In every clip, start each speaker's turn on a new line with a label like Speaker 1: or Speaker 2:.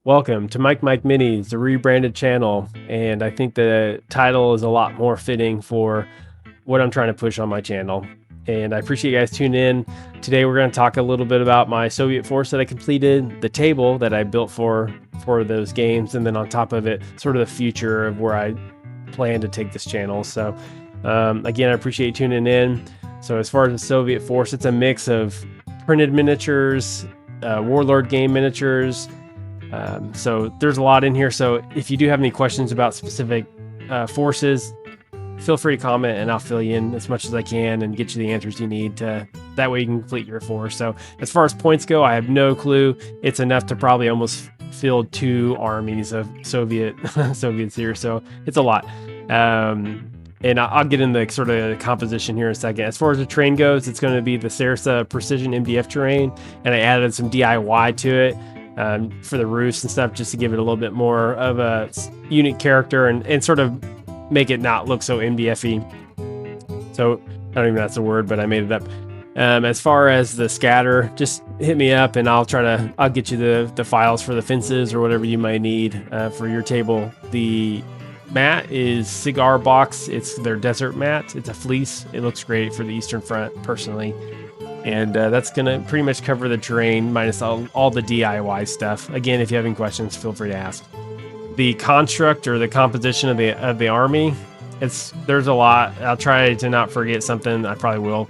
Speaker 1: Welcome to Mike Minis, the rebranded channel, and I think the title is a lot more fitting for what I'm trying to push on my channel. And I appreciate you guys tuning in. Today we're going to talk a little bit about my Soviet force that I completed, the table that I built for those games, and then on top of it, sort of the future of where I plan to take this channel. So again, I appreciate you tuning in. So as far as the Soviet force, it's a mix of printed miniatures, warlord game miniatures. So there's a lot in here. So if you do have any questions about specific forces, feel free to comment and I'll fill you in as much as I can and get you the answers you need to that way you can complete your force. So as far as points go, I have no clue. It's enough to probably almost field 2 armies of Soviets here. So it's a lot. And I'll get into sort of the composition here in a second. As far as the terrain goes, it's going to be the Sarasa Precision MDF terrain, and I added some DIY to it. For the roofs and stuff, just to give it a little bit more of a unique character and sort of make it not look so MDF-y. So I don't even know if that's a word, but I made it up. As far as the scatter, just hit me up and I'll get you the files for the fences or whatever you might need for your table. The mat is Cigar Box. It's their desert mat. It's a fleece. It looks great for the Eastern Front personally. And that's going to pretty much cover the terrain minus all the DIY stuff. Again, if you have any questions, feel free to ask. The construct or the composition of the army, there's a lot. I'll try to not forget something. I probably will.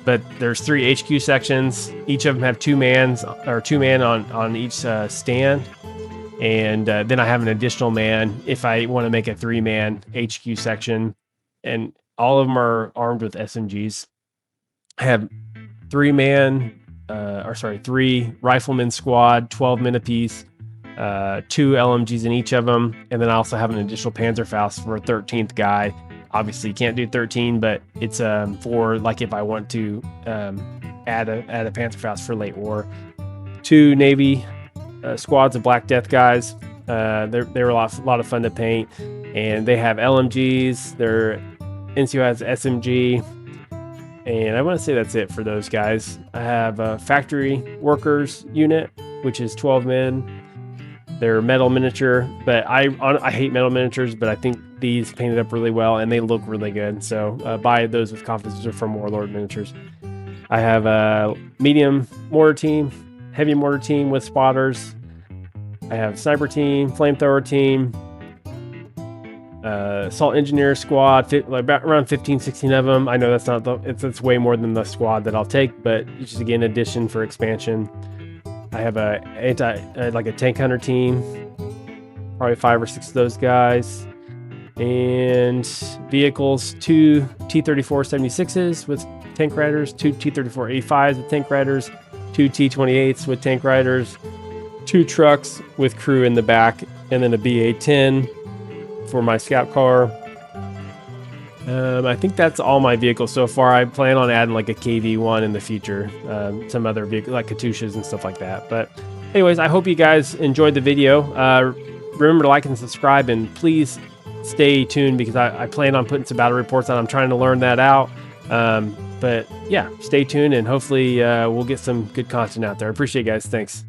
Speaker 1: But there's 3 HQ sections. Each of them have 2 man on each stand. And then I have an additional man if I want to make a 3-man HQ section. And all of them are armed with SMGs. I have 3 rifleman squad, 12 men apiece, 2 LMGs in each of them, and then I also have an additional Panzerfaust for a 13th guy. Obviously, you can't do 13, but it's for like if I want to add a Panzerfaust for late war. 2 Navy squads of Black Death guys. They were a lot of fun to paint, and they have LMGs. Their NCO has SMG. And I want to say that's it for those guys. I have a factory workers unit, which is 12 men. They're metal miniature, but I hate metal miniatures, but I think these painted up really well and they look really good. So buy those with confidence. They're from Warlord Miniatures. I have a medium mortar team, heavy mortar team with spotters. I have sniper team, flamethrower team, assault engineer squad, around 15, 16 of them. I know that's not it's way more than the squad that I'll take, but it's just again addition for expansion. I have a tank hunter team, probably 5 or 6 of those guys, and vehicles: 2 T-34-76s with tank riders, 2 T-34-85s with tank riders, 2 T-28s with tank riders, 2 trucks with crew in the back, and then a BA-10 for my scout car. I think that's all my vehicles so far. I plan on adding like a KV-1 in the future, some other vehicle like Katyushas and stuff like that. But anyways, I hope you guys enjoyed the video. Remember to like and subscribe, and please stay tuned because I plan on putting some battle reports on. I'm trying to learn that out. But yeah, stay tuned and hopefully we'll get some good content out there. I appreciate it, guys. Thanks.